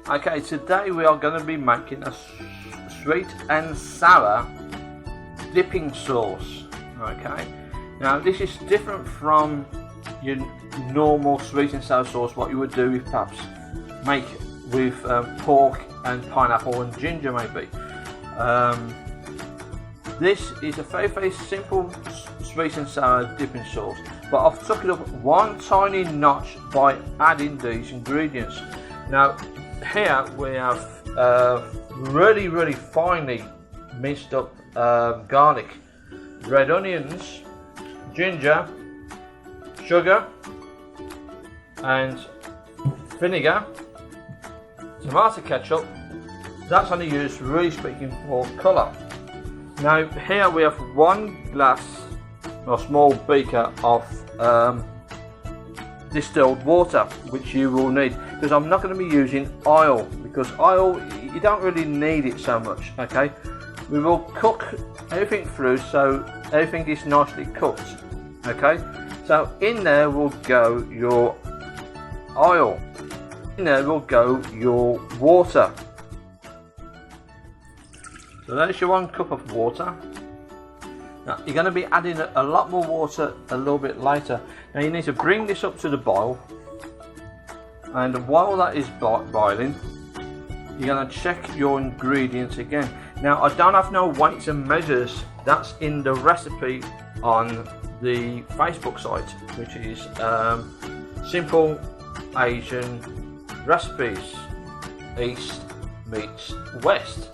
Okay, today we are going to be making a sweet and sour dipping sauce. Okay, now this is different from your normal sweet and sour sauce, what you would do with perhaps make with pork and pineapple and ginger maybe. This is a very simple sweet and sour dipping sauce, but I've took it up one tiny notch by adding these ingredients. Now here we have really finely minced up garlic, red onions, ginger, sugar and vinegar, tomato ketchup. That's only used, really speaking, for colour. Now here we have 1 glass or small beaker of distilled water, which you will need, because I'm not going to be using oil, because oil, you don't really need it so much. Okay, we will cook everything through so everything is nicely cooked. Okay, so in there will go your oil, in there will go your water. So there's your 1 cup of water. Now you're going to be adding a lot more water a little bit later. Now you need to bring this up to the boil, and while that is boiling, you're going to check your ingredients again. Now I don't have no weights and measures. That's in the recipe on the Facebook site, which is Simple Asian Recipes East meets West.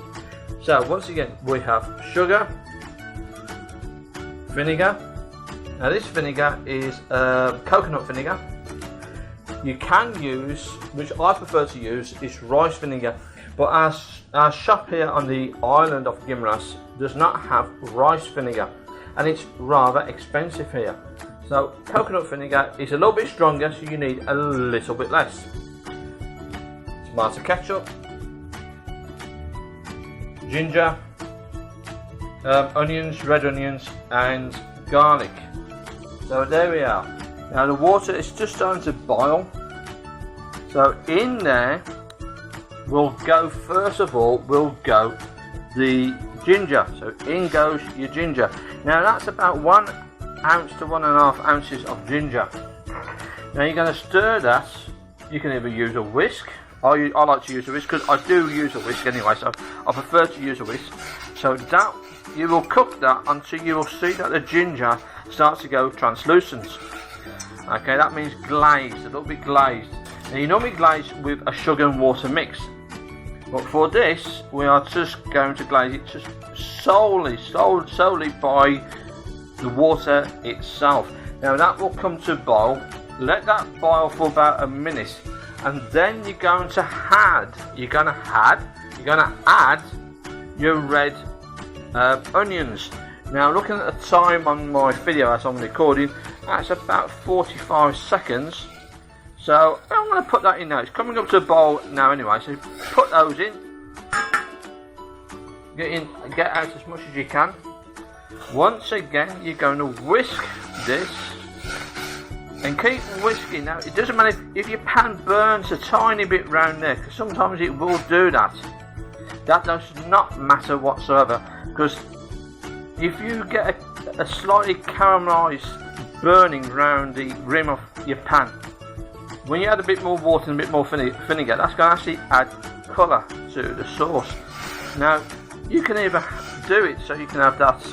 So once again, we have sugar, vinegar. Now this vinegar is coconut vinegar. You can use, which I prefer to use, is rice vinegar, but our shop here on the island of Guimaras does not have rice vinegar, and it's rather expensive here. So coconut vinegar is a little bit stronger, so you need a little bit less. Tomato ketchup, ginger, onions, red onions and garlic. So there we are. Now the water is just starting to boil, so in there will go, first of all, will go the ginger. So in goes your ginger. Now that's about 1 ounce to 1.5 ounces of ginger. Now you're going to stir that. You can either use a whisk, I like to use a whisk because I do use a whisk anyway, so I prefer to use a whisk. So that you will cook that until you will see that the ginger starts to go translucent. Okay, that means glazed, a little bit glazed. Now you normally glaze with a sugar and water mix, but for this we are just going to glaze it just solely by the water itself. Now that will come to boil. Let that boil for about a minute, and then you're going to add your red onions. Now looking at the time on my video as I'm recording, that's about 45 seconds. So I'm going to put that in now. It's coming up to a boil now anyway, so put those in. Get out as much as you can. Once again, you're going to whisk this and keep whisking. Now it doesn't matter if your pan burns a tiny bit round there, because sometimes it will do that. That does not matter whatsoever, because if you get a slightly caramelised burning round the rim of your pan, when you add a bit more water and a bit more vinegar, that's going to actually add colour to the sauce. Now you can either do it so you can have that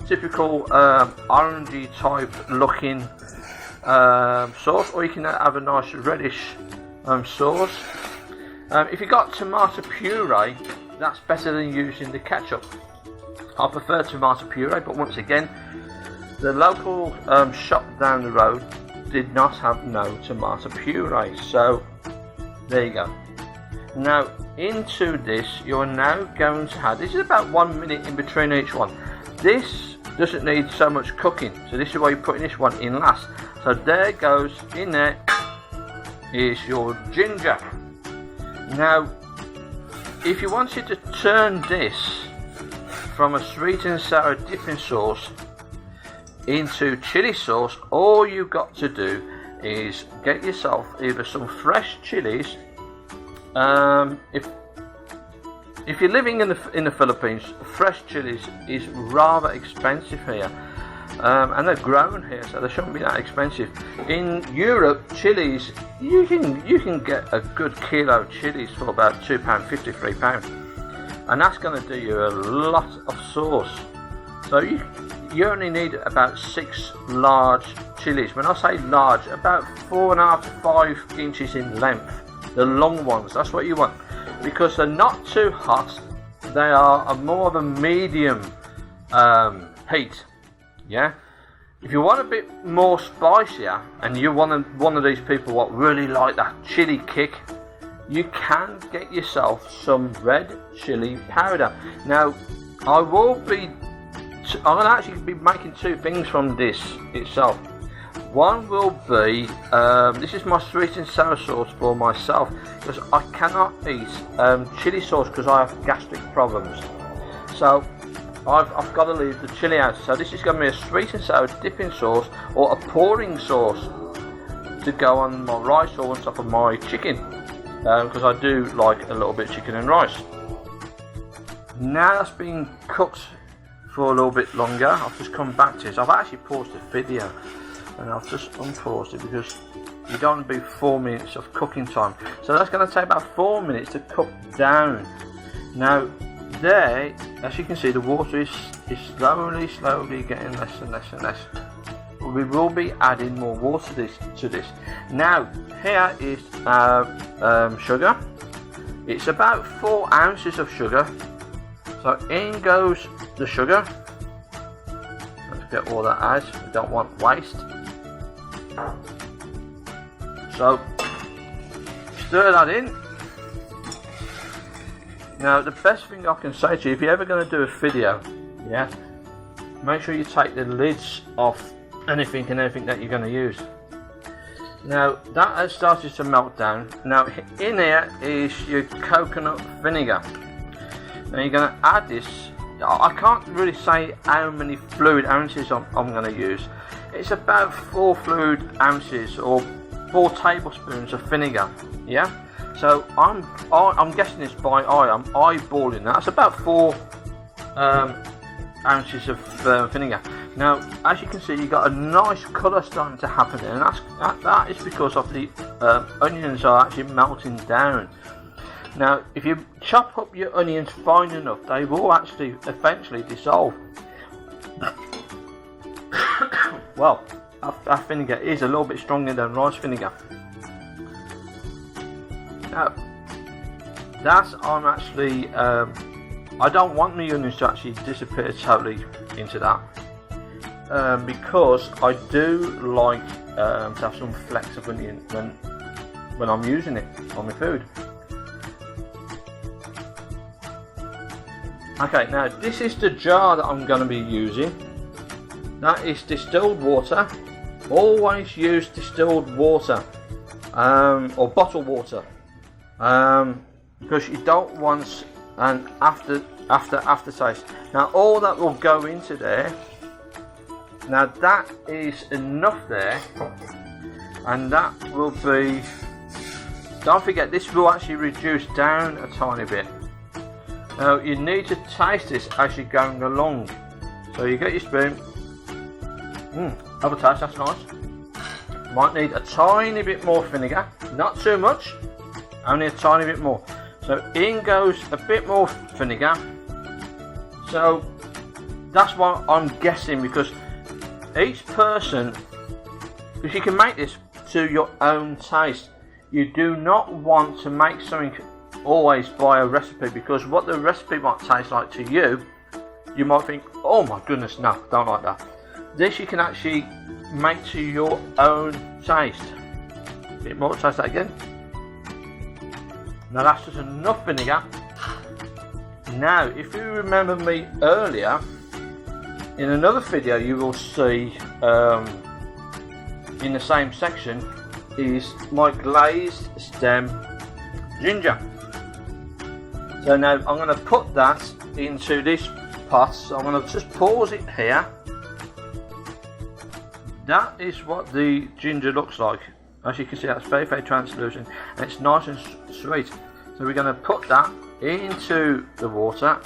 typical orangey type looking sauce, or you can have a nice reddish sauce. If you got tomato puree, that's better than using the ketchup. I prefer tomato puree, but once again, the local shop down the road did not have no tomato puree, so there you go. Now into this, you're now going to add, this is about 1 minute in between each one. This doesn't need so much cooking, so this is why you're putting this one in last. So there goes, in there is your ginger. Now if you wanted to turn this from a sweet and sour dipping sauce into chili sauce, all you've got to do is get yourself either some fresh chilies if you're living in the Philippines, fresh chilies is rather expensive here, and they're grown here, so they shouldn't be that expensive. In Europe, chilies you can get a good kilo of chilies for about £2.50, £3, and that's going to do you a lot of sauce. So you only need about 6 large chilies. When I say large, about 4.5 to 5 inches in length. The long ones, that's what you want, because they're not too hot. They are more of a medium heat. Yeah. If you want a bit more spicier, and you're one of these people what really like that chili kick, you can get yourself some red chili powder. Now, I'm going to actually be making 2 things from this itself. One will be, this is my sweet and sour sauce for myself, because I cannot eat chili sauce because I have gastric problems. So I've got to leave the chili out. So this is going to be a sweet and sour dipping sauce, or a pouring sauce to go on my rice or on top of my chicken, because I do like a little bit of chicken and rice. Now that's been cooked for a little bit longer, I've just come back to it. I've actually paused the video and I've just unpaused it because you don't want to be 4 minutes of cooking time. So that's going to take about 4 minutes to cook down. Now there, as you can see, the water is slowly getting less and less and less. We will be adding more water to this. Now here is sugar. It's about 4 ounces of sugar. So in goes the sugar. Let's get all that out. We don't want waste. So stir that in. Now the best thing I can say to you, if you're ever going to do a video, yeah, make sure you take the lids off anything and everything that you're going to use. Now that has started to melt down. Now in here is your coconut vinegar. Now you're going to add this. I can't really say how many fluid ounces I'm going to use. It's about 4 fluid ounces or 4 tablespoons of vinegar. Yeah. So I'm guessing this by eye. I'm eyeballing that. It's about 4 ounces of vinegar. Now, as you can see, you've got a nice colour starting to happen there, and that is because of the onions are actually melting down. Now, if you chop up your onions fine enough, they will actually eventually dissolve. Well, that vinegar is a little bit stronger than rice vinegar. Now, I'm actually, I don't want my onions to actually disappear totally into that, because I do like to have some flecks of onion when I'm using it on my food. Okay, now this is the jar that I'm going to be using. That is distilled water. Always use distilled water, or bottled water, because you don't want an aftertaste. Now all that will go into there. Now that is enough there, and that will be. Don't forget, this will actually reduce down a tiny bit. Now you need to taste this as you're going along. So you get your spoon. Have a taste, that's nice. Might need a tiny bit more vinegar, not too much, only a tiny bit more. So in goes a bit more vinegar. So that's what I'm guessing, because each person, because you can make this to your own taste. You do not want to make something always by a recipe, because what the recipe might taste like to you, you might think, oh my goodness, no, don't like that. This you can actually make to your own taste. A bit more, taste that again. Now that's just enough vinegar. Now if you remember me earlier, in another video you will see in the same section is my glazed stem ginger. So now I'm going to put that into this pot. So I'm going to just pause it here. That is what the ginger looks like. As you can see, that's very, very translucent, and it's nice and sweet. So we're going to put that into the water.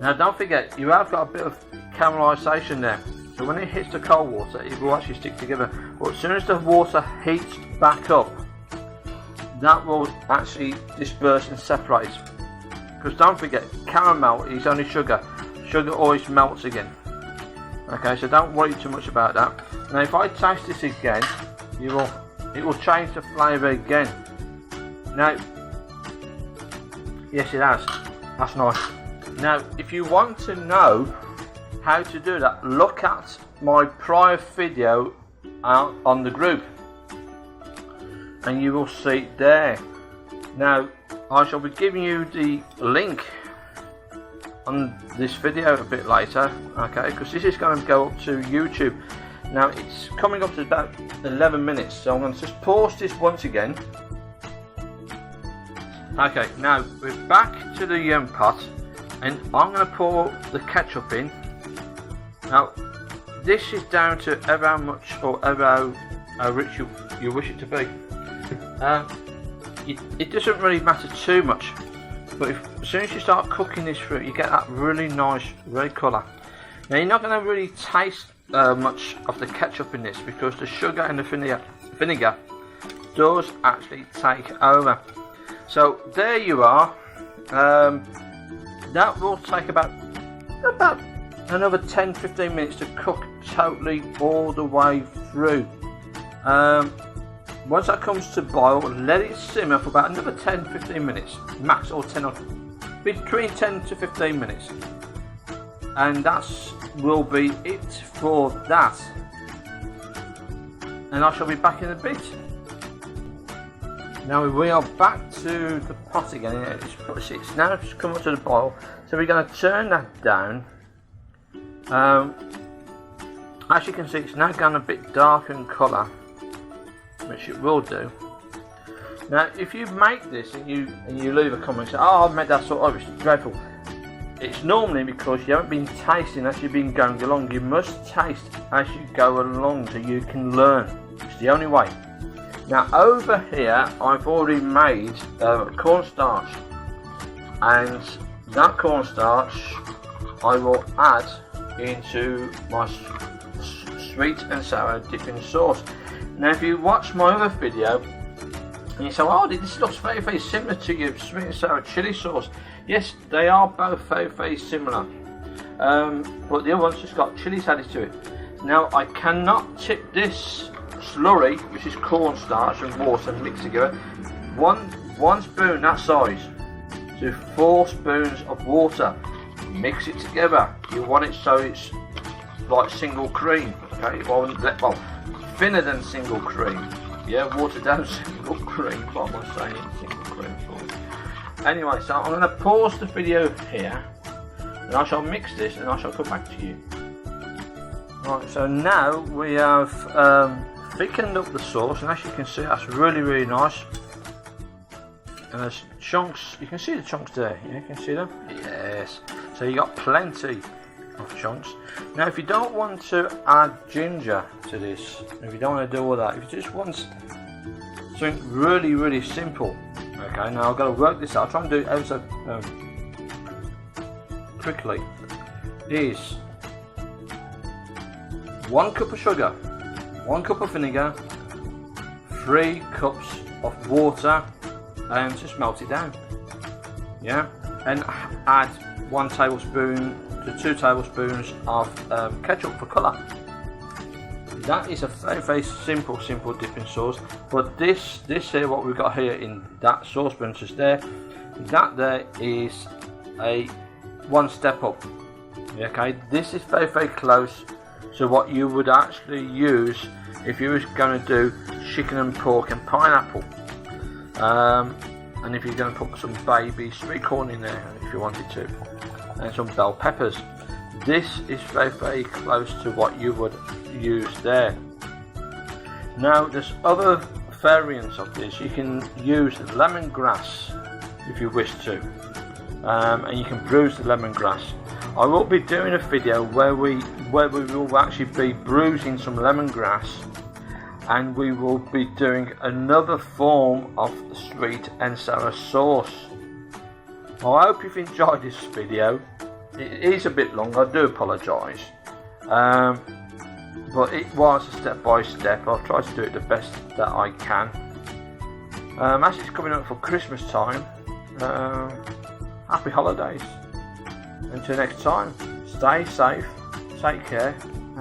Now don't forget, you have got a bit of caramelisation there. So when it hits the cold water, it will actually stick together. But as soon as the water heats back up, that will actually disperse and separate. Because don't forget, caramel is only sugar. Sugar always melts again. Okay, so don't worry too much about that. Now if I taste this again, it will change the flavour again. Now, yes it has. That's nice. Now if you want to know how to do that, look at my prior video out on the group and you will see it there. Now I shall be giving you the link on this video a bit later, okay, because this is going to go up to YouTube. Now it's coming up to about 11 minutes, so I'm going to just pause this once again. Okay, now we're back to the pot, and I'm going to pour the ketchup in. Now this is down to ever how much or ever how rich you wish it to be. It doesn't really matter too much, but as soon as you start cooking this through, you get that really nice red colour. Now you're not going to really taste much of the ketchup in this, because the sugar and the vinegar does actually take over. So there you are. That will take about another 10-15 minutes to cook totally all the way through. Once that comes to boil, let it simmer for about another 10-15 minutes max, or between 10 to 15 minutes, and that will be it for that. And I shall be back in a bit. Now we are back to the pot again. It's now just come up to the boil, so we're going to turn that down. As you can see, it's now gone a bit darker in colour, which it will do. Now if you make this and you leave a comment and say, oh, I've made that sort of, it's dreadful, it's normally because you haven't been tasting as you've been going along. You must taste as you go along so you can learn. It's the only way. Now over here I've already made cornstarch, and that cornstarch I will add into my sweet and sour dipping sauce. Now if you watch my other video and you say, oh, this looks very, very similar to your sweet and sour chili sauce. Yes, they are both very, very similar, but the other one's just got chilies added to it. Now I cannot tip this slurry, which is cornstarch and water mixed together, one spoon that size to 4 spoons of water. Mix it together. You want it so it's like single cream, okay? Well, thinner than single cream. Yeah, watered down single cream. What am I saying? Single cream for? Anyway, so I'm going to pause the video here, and I shall mix this, and I shall come back to you. Right, so now we have thickened up the sauce, and as you can see, that's really, really nice. And there's chunks. You can see the chunks there. Yeah, you can see them. Yes. So you got plenty of chunks. Now if you don't want to add ginger to this, if you don't want to do all that, if you just want something really, really simple, okay, now I've got to work this out. I'll try and do it ever so quickly. Is 1 cup of sugar, 1 cup of vinegar, 3 cups of water, and just melt it down. Yeah, and add 1 tablespoon to 2 tablespoons of ketchup for colour. That is a very, very simple dipping sauce. But this here, what we've got here in that saucepan just there, that there is a 1 step up. Okay, this is very, very close to what you would actually use if you was going to do chicken and pork and pineapple. And if you're going to put some baby sweet corn in there, if you wanted to, and some bell peppers, this is very, very close to what you would use there. Now there's other variants of this. You can use lemongrass if you wish to, and you can bruise the lemongrass. I will be doing a video where we will actually be bruising some lemongrass and we will be doing another form of sweet and sour sauce. I hope you've enjoyed this video. It is a bit long, I do apologise, but it was a step by step. I'll try to do it the best that I can. As it's coming up for Christmas time, happy holidays. Until next time, stay safe, take care,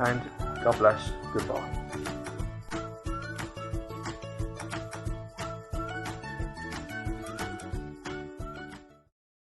and God bless. Goodbye.